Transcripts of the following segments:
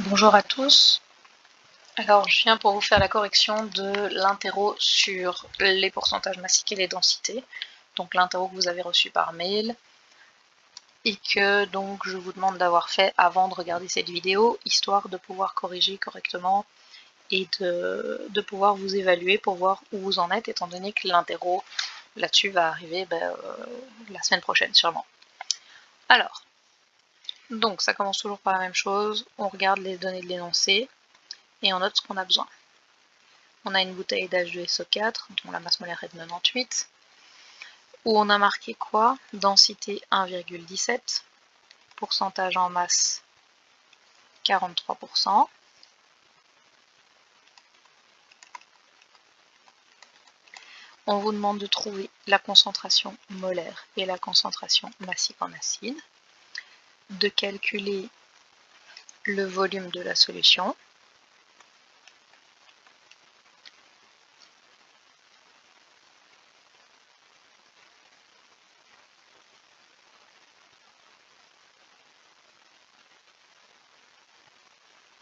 Bonjour à tous. Alors, je viens pour vous faire la correction de l'interro sur les pourcentages massiques et les densités. Donc l'interro que vous avez reçu par mail et que donc je vous demande d'avoir fait avant de regarder cette vidéo, histoire de pouvoir corriger correctement et de pouvoir vous évaluer pour voir où vous en êtes, étant donné que l'interro là-dessus va arriver la semaine prochaine sûrement. Alors, donc ça commence toujours par la même chose, on regarde les données de l'énoncé et on note ce qu'on a besoin. On a une bouteille d'H2SO4 dont la masse molaire est de 98, où on a marqué quoi? Densité 1,17, pourcentage en masse 43%. On vous demande de trouver la concentration molaire et la concentration massique en acide, de calculer le volume de la solution,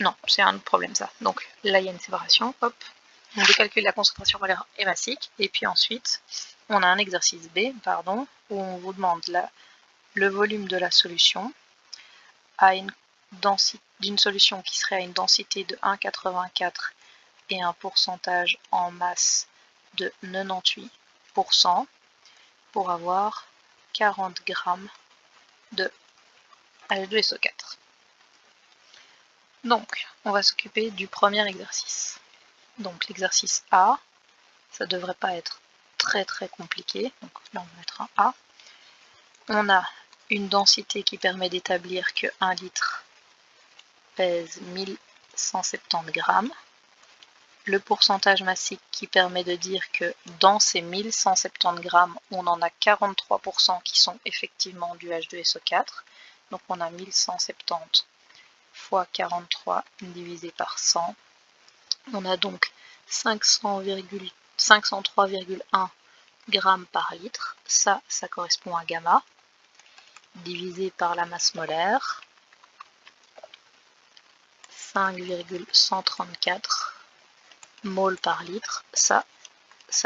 non, c'est un autre problème ça. Donc là, il y a une séparation, hop. On décalcule la concentration molaire et massique, et puis ensuite, on a un exercice B, où on vous demande le volume de la solution d'une solution qui serait à une densité de 1,84 et un pourcentage en masse de 98% pour avoir 40 g de H2SO4. Donc, on va s'occuper du premier exercice. Donc l'exercice A, ça ne devrait pas être très compliqué. Donc là, on va mettre un A. On a une densité qui permet d'établir que 1 litre pèse 1170 grammes. Le pourcentage massique qui permet de dire que dans ces 1170 grammes, on en a 43% qui sont effectivement du H2SO4. Donc on a 1170 fois 43 divisé par 100. On a donc 503,1 grammes par litre. Ça correspond à gamma, divisé par la masse molaire, 5,134 mol par litre. Ça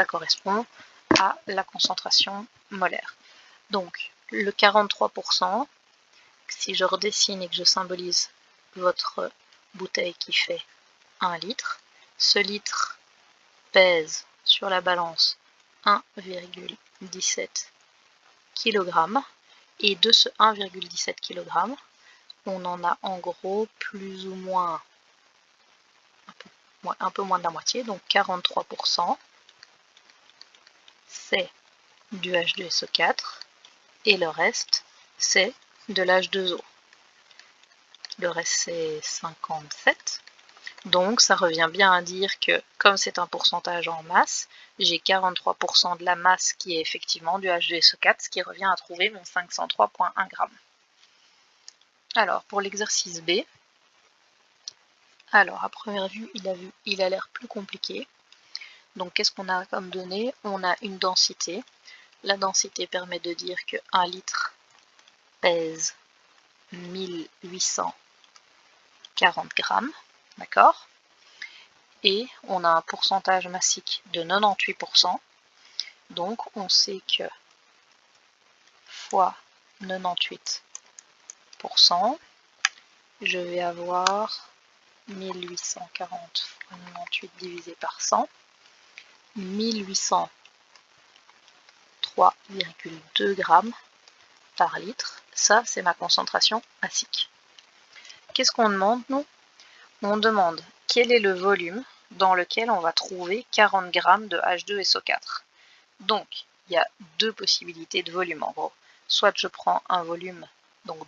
correspond à la concentration molaire. Donc le 43%, si je redessine et que je symbolise votre bouteille qui fait 1 litre, ce litre pèse sur la balance 1,17 kg, et de ce 1,17 kg, on en a en gros plus ou moins un peu moins de la moitié, donc 43%, c'est du H2SO4 et le reste c'est de l'H2O. Le reste c'est 57. Donc ça revient bien à dire que comme c'est un pourcentage en masse, j'ai 43% de la masse qui est effectivement du H2SO4, ce qui revient à trouver mon 503,1 g. Alors pour l'exercice B, alors à première vue il a l'air plus compliqué. Donc qu'est-ce qu'on a comme données? On a une densité. La densité permet de dire que 1 litre pèse 1840 grammes, d'accord? Et on a un pourcentage massique de 98%. Donc on sait que fois 98%, je vais avoir 1840 fois 98 divisé par 100, 1803,2 grammes par litre. Ça, c'est ma concentration massique. Qu'est-ce qu'on demande, nous? On demande quel est le volume dans lequel on va trouver 40 grammes de H2SO4. Donc, il y a deux possibilités de volume en gros. Soit je prends un volume donc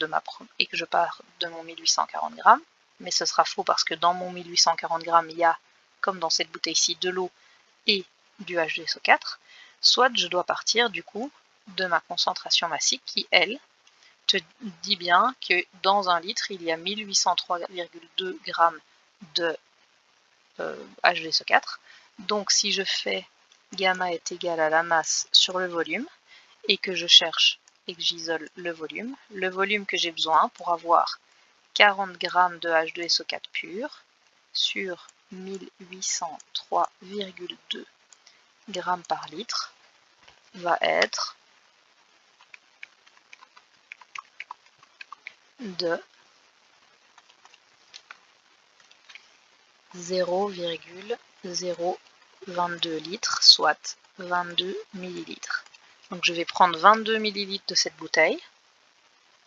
et que je pars de mon 1840 grammes, mais ce sera faux parce que dans mon 1840 grammes, il y a, comme dans cette bouteille-ci, de l'eau et du H2SO4. Soit je dois partir du coup de ma concentration massique qui, elle, te dit bien que dans un litre, il y a 1803,2 grammes de H2SO4. Donc si je fais gamma est égal à la masse sur le volume, et que je cherche et que j'isole le volume que j'ai besoin pour avoir 40 g de H2SO4 pur sur 1803,2 g par litre va être de 0,022 litres, soit 22 ml. Donc je vais prendre 22 ml de cette bouteille,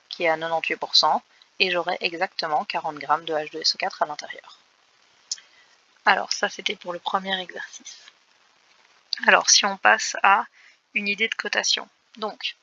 qui est à 98%, et j'aurai exactement 40 g de H2SO4 à l'intérieur. Alors ça c'était pour le premier exercice. Alors si on passe à une idée de cotation. Donc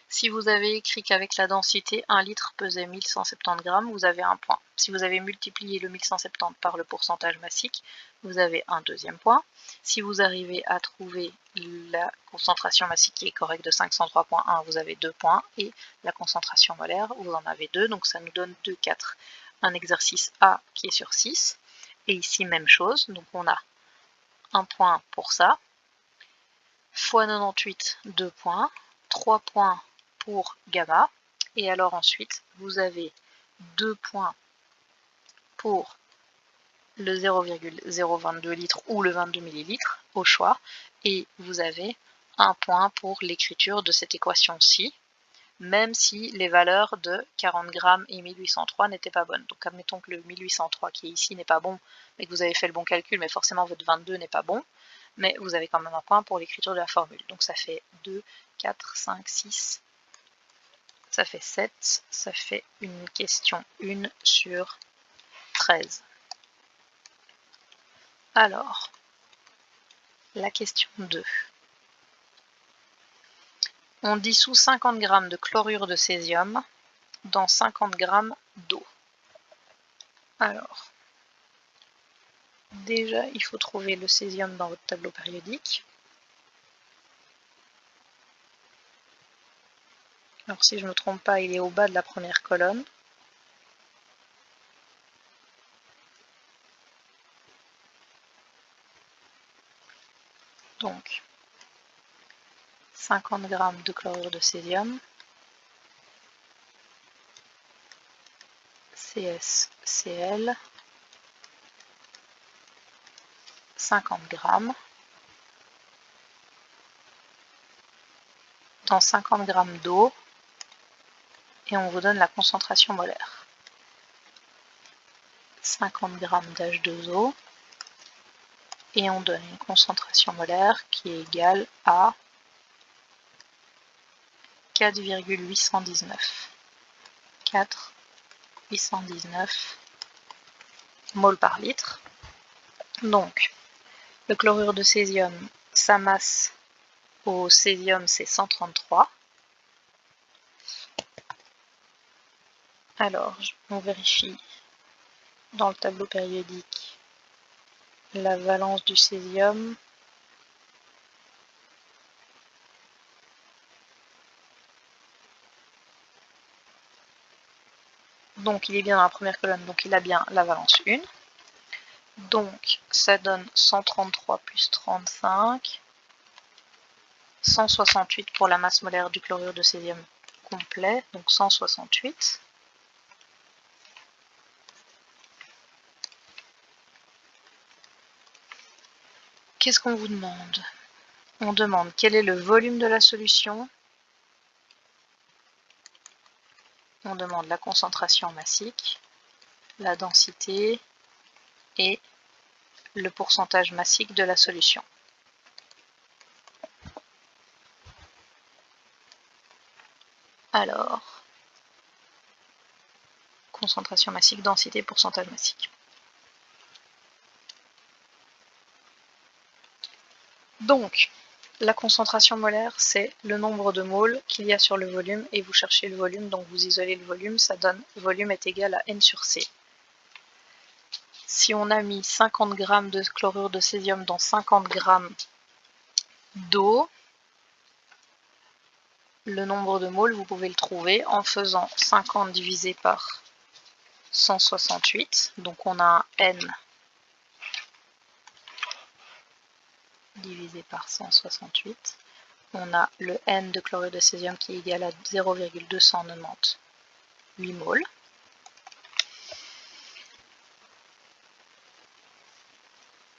si vous avez écrit qu'avec la densité 1 litre pesait 1170 g, vous avez un point. Si vous avez multiplié le 1170 par le pourcentage massique, vous avez un deuxième point. Si vous arrivez à trouver la concentration massique qui est correcte de 503,1, vous avez 2 points. Et la concentration molaire, vous en avez 2, donc ça nous donne 2, 4. Un exercice A qui est sur 6. Et ici, même chose, donc on a un point pour ça. Fois 98, 2 points. 3 points pour gamma, et alors ensuite vous avez 2 points pour le 0,022 litres ou le 22 ml au choix, et vous avez un point pour l'écriture de cette équation-ci, même si les valeurs de 40 g et 1803 n'étaient pas bonnes. Donc admettons que le 1803 qui est ici n'est pas bon, mais que vous avez fait le bon calcul, mais forcément votre 22 n'est pas bon, mais vous avez quand même un point pour l'écriture de la formule. Donc ça fait 2, 4, 5, 6, ça fait 7, ça fait une question 1 sur 13. Alors, la question 2. On dissout 50 g de chlorure de césium dans 50 g d'eau. Alors, déjà, il faut trouver le césium dans votre tableau périodique. Alors, si je ne me trompe pas, il est au bas de la première colonne. Donc, 50 g de chlorure de césium, CSCl, 50 g, dans 50 g d'eau, et on vous donne la concentration molaire. 50 g d'H2O, et on donne une concentration molaire qui est égale à 4,819. 4,819 moles par litre. Donc, le chlorure de césium, sa masse au césium, c'est 133. Alors, on vérifie dans le tableau périodique la valence du césium. Donc, il est bien dans la première colonne, donc il a bien la valence 1. Donc, ça donne 133 plus 35, 168 pour la masse molaire du chlorure de césium complet, donc 168. Qu'est-ce qu'on vous demande? On demande quel est le volume de la solution. On demande la concentration massique, la densité et le pourcentage massique de la solution. Alors, concentration massique, densité, pourcentage massique. Donc, la concentration molaire, c'est le nombre de moles qu'il y a sur le volume, et vous cherchez le volume, donc vous isolez le volume, ça donne volume est égal à N sur C. Si on a mis 50 g de chlorure de césium dans 50 g d'eau, le nombre de moles, vous pouvez le trouver en faisant 50 divisé par 168, donc on a un N divisé par 168. On a le N de chlorure de césium qui est égal à 0,298 moles.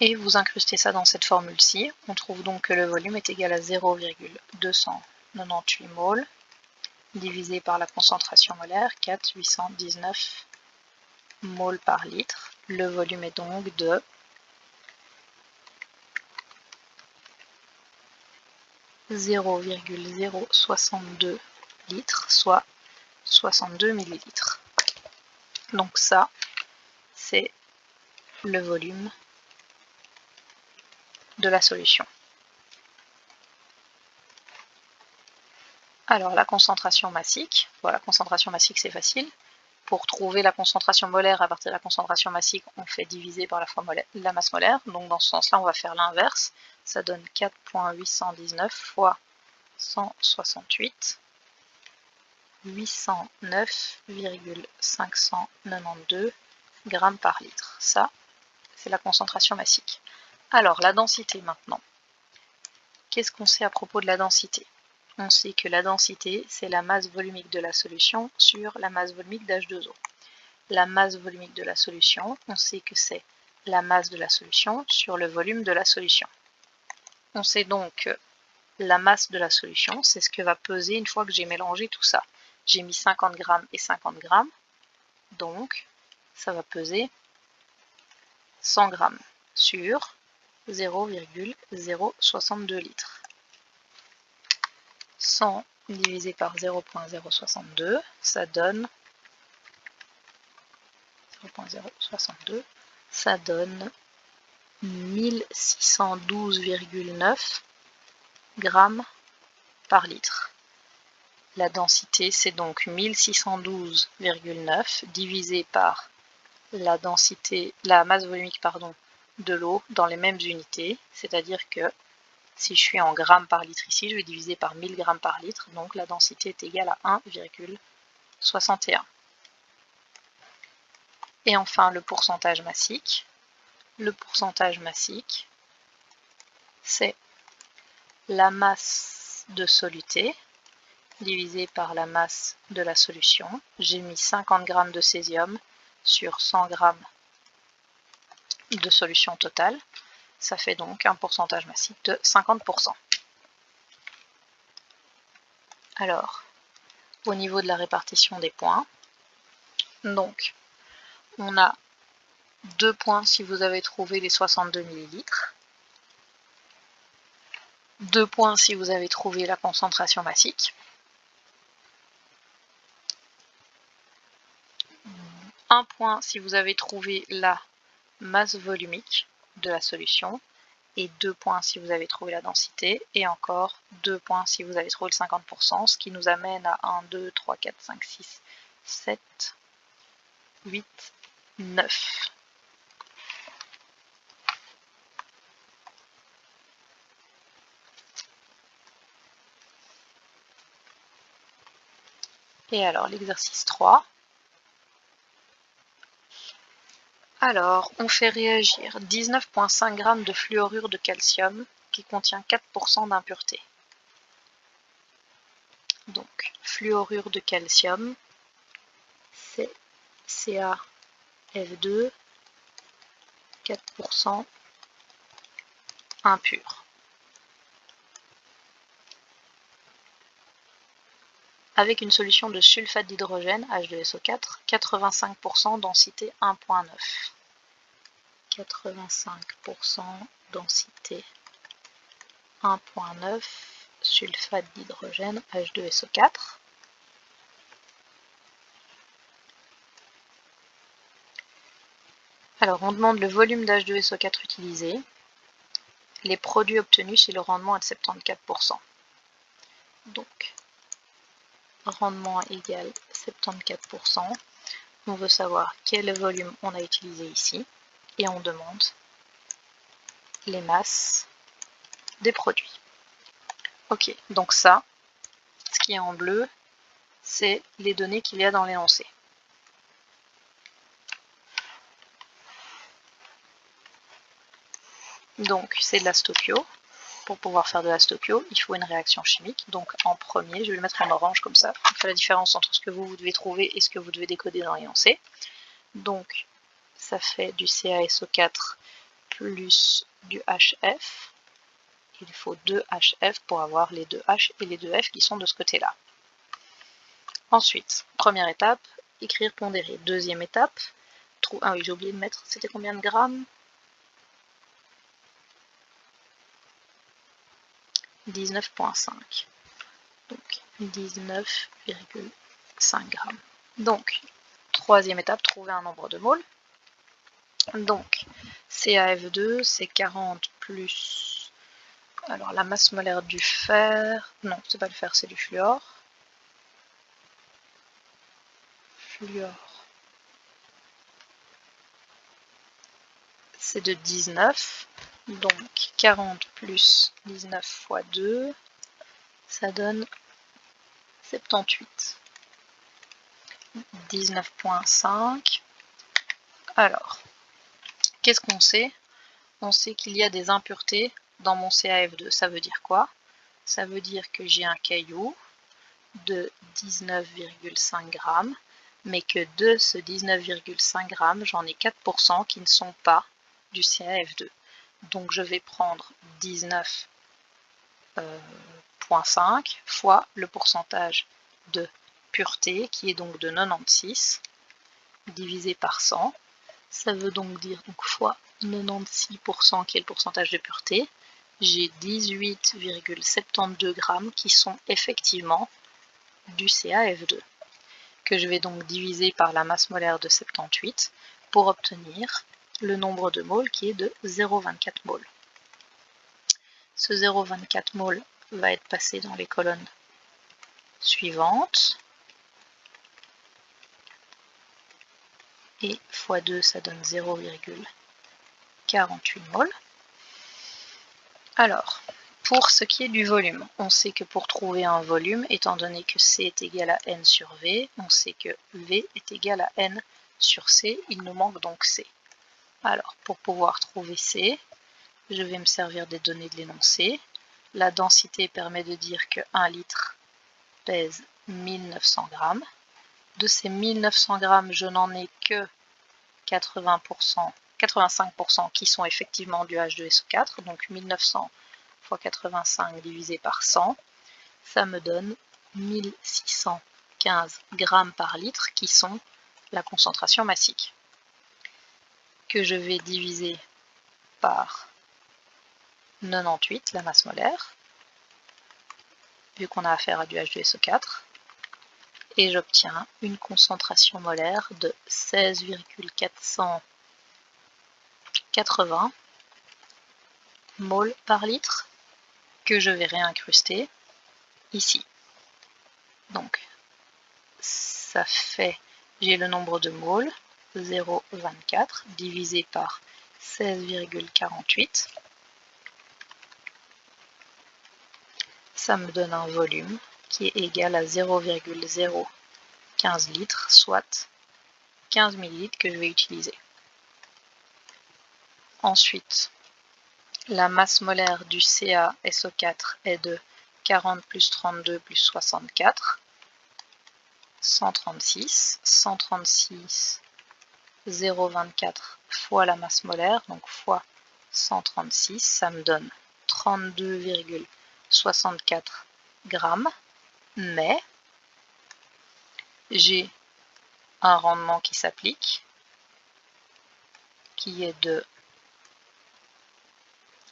Et vous incrustez ça dans cette formule-ci. On trouve donc que le volume est égal à 0,298 moles divisé par la concentration molaire, 4,819 moles par litre. Le volume est donc de 0,062 litres, soit 62 millilitres. Donc ça, c'est le volume de la solution. Alors la concentration massique, voilà, concentration massique c'est facile. Pour trouver la concentration molaire à partir de la concentration massique, on fait diviser par la masse molaire. Donc dans ce sens-là, on va faire l'inverse. Ça donne 4,819 fois 168, 809,592 grammes par litre. Ça, c'est la concentration massique. Alors la densité maintenant. Qu'est-ce qu'on sait à propos de la densité? On sait que la densité, c'est la masse volumique de la solution sur la masse volumique d'H2O. La masse volumique de la solution, on sait que c'est la masse de la solution sur le volume de la solution. On sait donc que la masse de la solution, c'est ce que va peser une fois que j'ai mélangé tout ça. J'ai mis 50 grammes et 50 grammes, donc ça va peser 100 grammes sur 0,062 litres. 100 divisé par 0,062, ça donne 0,062, ça donne 1612,9 grammes par litre. La densité, c'est donc 1612,9 divisé par la densité, la masse volumique de l'eau dans les mêmes unités, c'est-à-dire que si je suis en grammes par litre ici, je vais diviser par 1000 grammes par litre, donc la densité est égale à 1,61. Et enfin, le pourcentage massique. Le pourcentage massique, c'est la masse de soluté divisé par la masse de la solution. J'ai mis 50 g de césium sur 100 g de solution totale. Ça fait donc un pourcentage massique de 50%. Alors, au niveau de la répartition des points, donc, on a 2 points si vous avez trouvé les 62 ml, 2 points si vous avez trouvé la concentration massique, 1 point si vous avez trouvé la masse volumique de la solution, et 2 points si vous avez trouvé la densité, et encore 2 points si vous avez trouvé le 50%, ce qui nous amène à 1, 2, 3, 4, 5, 6, 7, 8, 9. Et alors l'exercice 3. Alors, on fait réagir 19,5 g de fluorure de calcium qui contient 4% d'impureté. Donc, fluorure de calcium, c'est CaF2, 4% impur. Avec une solution de sulfate d'hydrogène, H2SO4, 85% densité 1,9. 85% densité 1,9, sulfate d'hydrogène, H2SO4. Alors, on demande le volume d'H2SO4 utilisé. Les produits obtenus si le rendement est de 74%. Donc, rendement égal 74%. On veut savoir quel volume on a utilisé ici. Et on demande les masses des produits. Ok, donc ça, ce qui est en bleu, c'est les données qu'il y a dans l'énoncé. Donc, c'est de la stochio. Pour pouvoir faire de la stochio, il faut une réaction chimique. Donc, en premier, je vais le mettre en orange comme ça. On fait la différence entre ce que vous devez trouver et ce que vous devez décoder dans l'énoncé. Donc, ça fait du CaSO4 plus du HF. Il faut 2 HF pour avoir les 2 H et les 2 F qui sont de ce côté-là. Ensuite, première étape, écrire pondéré. Deuxième étape, ah oui, j'ai oublié de mettre, c'était combien de grammes? 19,5. Donc 19,5 grammes. Donc, troisième étape, trouver un nombre de moles. Donc, CaF2, c'est 40 plus... Alors, la masse molaire du fer... Non, c'est pas le fer, c'est du fluor. C'est de 19. Donc, 40 plus 19 fois 2, ça donne 78. 19,5. Alors, qu'est-ce qu'on sait? On sait qu'il y a des impuretés dans mon CaF2. Ça veut dire quoi? Ça veut dire que j'ai un caillou de 19,5 grammes, mais que de ce 19,5 grammes, j'en ai 4% qui ne sont pas du CaF2. Donc je vais prendre 19,5 fois le pourcentage de pureté, qui est donc de 96, divisé par 100. Ça veut donc dire fois 96% qui est le pourcentage de pureté. J'ai 18,72 grammes qui sont effectivement du CaF2, que je vais donc diviser par la masse molaire de 78 pour obtenir le nombre de moles qui est de 0,24 moles. Ce 0,24 moles va être passé dans les colonnes suivantes. Et fois 2, ça donne 0,48 moles. Alors, pour ce qui est du volume, on sait que pour trouver un volume, étant donné que C est égal à N sur V, on sait que V est égal à N sur C, il nous manque donc C. Alors, pour pouvoir trouver C, je vais me servir des données de l'énoncé. La densité permet de dire que 1 litre pèse 1900 grammes. De ces 1900 grammes, je n'en ai que 85% qui sont effectivement du H2SO4, donc 1900 fois 85 divisé par 100, ça me donne 1615 grammes par litre qui sont la concentration massique, que je vais diviser par 98, la masse molaire, vu qu'on a affaire à du H2SO4, et j'obtiens une concentration molaire de 16,480 moles par litre, que je vais réincruster ici. Donc, ça fait, j'ai le nombre de moles, 0,24 divisé par 16,48. Ça me donne un volume qui est égal à 0,015 litres, soit 15 ml que je vais utiliser. Ensuite, la masse molaire du CaSO4 est de 40 plus 32 plus 64, 136. 136, 0,24 fois la masse molaire, donc fois 136, ça me donne 32,64 grammes, mais j'ai un rendement qui s'applique, qui est de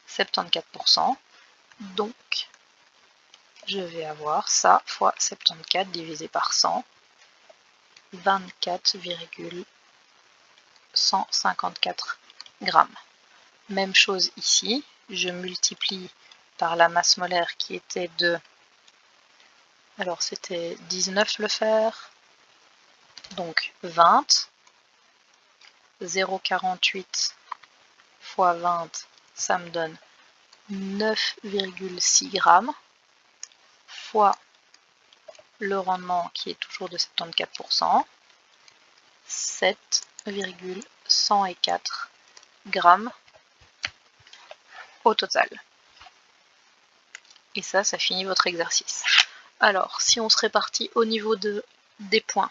74%, donc je vais avoir ça fois 74 divisé par 100, 24,154 grammes. Même chose ici, je multiplie par la masse molaire qui était de, alors c'était 19 le fer, donc 20, 0,48 fois 20, ça me donne 9,6 grammes, fois le rendement qui est toujours de 74%, 7,104 grammes au total. Et ça finit votre exercice. Alors, si on se répartit au niveau des points,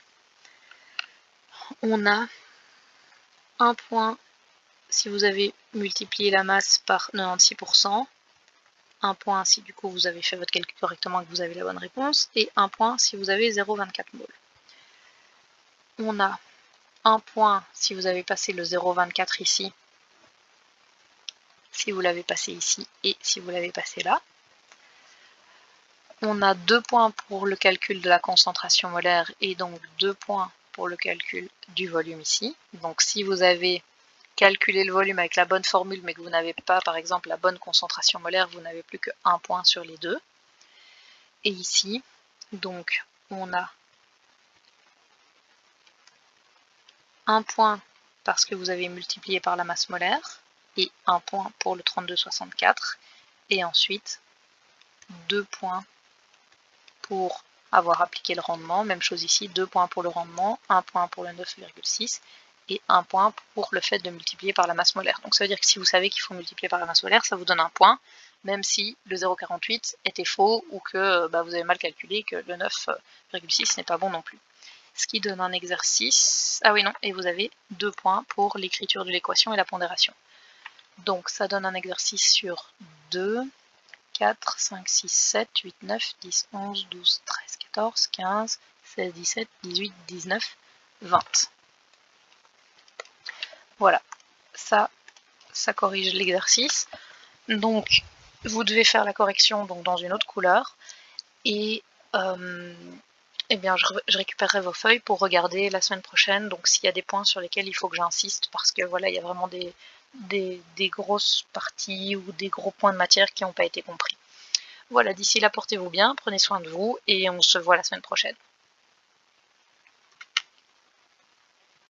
on a un point si vous avez multiplié la masse par 96%, 1 point si du coup vous avez fait votre calcul correctement et que vous avez la bonne réponse, et 1 point si vous avez 0,24 mol. On a 1 point si vous avez passé le 0,24 ici, si vous l'avez passé ici et si vous l'avez passé là. On a 2 points pour le calcul de la concentration molaire et donc 2 points pour le calcul du volume ici. Donc si vous avez calculé le volume avec la bonne formule mais que vous n'avez pas par exemple la bonne concentration molaire, vous n'avez plus que 1 point sur les deux. Et ici, donc on a 1 point parce que vous avez multiplié par la masse molaire et 1 point pour le 32,64 et ensuite 2 points pour avoir appliqué le rendement, même chose ici, 2 points pour le rendement, 1 point pour le 9,6 et 1 point pour le fait de multiplier par la masse molaire. Donc ça veut dire que si vous savez qu'il faut multiplier par la masse molaire, ça vous donne un point, même si le 0,48 était faux ou que vous avez mal calculé, que le 9,6 n'est pas bon non plus. Ce qui donne un exercice, ah oui non, et vous avez 2 points pour l'écriture de l'équation et la pondération. Donc ça donne un exercice sur 2, 4, 5, 6, 7, 8, 9, 10, 11, 12, 13, 14, 15, 16, 17, 18, 19, 20. Voilà, ça corrige l'exercice. Donc, vous devez faire la correction donc, dans une autre couleur. Et eh bien, je récupérerai vos feuilles pour regarder la semaine prochaine. Donc, s'il y a des points sur lesquels il faut que j'insiste, parce que voilà, il y a vraiment des grosses parties ou des gros points de matière qui n'ont pas été compris. Voilà, d'ici là, portez-vous bien, prenez soin de vous et on se voit la semaine prochaine.